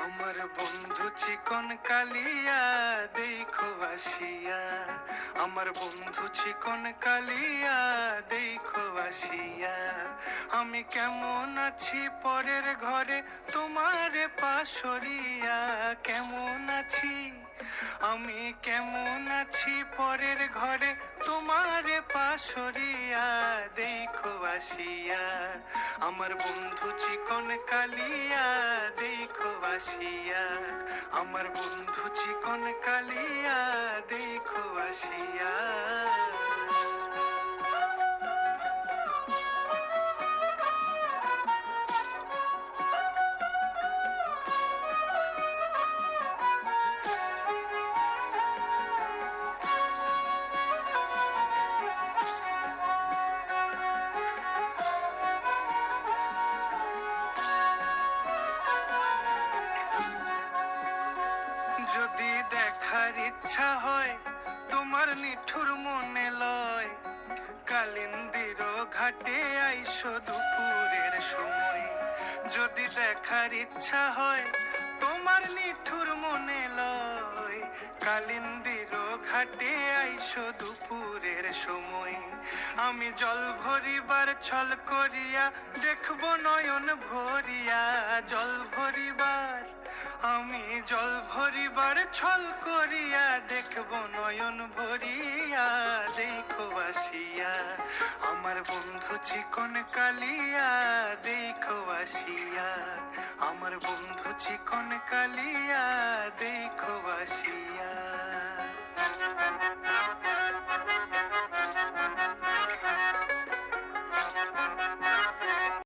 আমার বন্ধু চিকন কালিয়া দেখো আসিয়া, আমার বন্ধু চিকন কালিয়া দেখো আসিয়া। আমি কেমন আছি পরের ঘরে তোমারে পাশরিয়া, কেমন আছি আমি কেমন আছি পরের ঘরে তোমারে পাশরিয়া দেখো আসিয়া। আমার বন্ধু চিকন কালিয়া দেখো আসিয়া, আমার বন্ধু চিকন কালিয়া দেখো আসিয়া। যদি দেখার ইচ্ছা হয় তোমার নিঠুর মনে লয়, কালিন্দির ঘাটে আইসো দুপুরের সময়। যদি দেখার ইচ্ছা হয় তোমার নিঠুর মনে লয়, কালিন্দির ঘাটে আইসো দুপুরের সময়। আমি জল ভরিবার ছল করিয়া দেখবো নয়ন ভরিয়া, জল ভরিবার আমি জল ভরিবার ছল করিয়া দেখবো নয়ন ভরিয়া দেখো আসিয়া। আমার বন্ধু চিকন কালিয়া দেখো আসিয়া, আমার বন্ধু চিকন কালিয়া দেখো আসিয়া।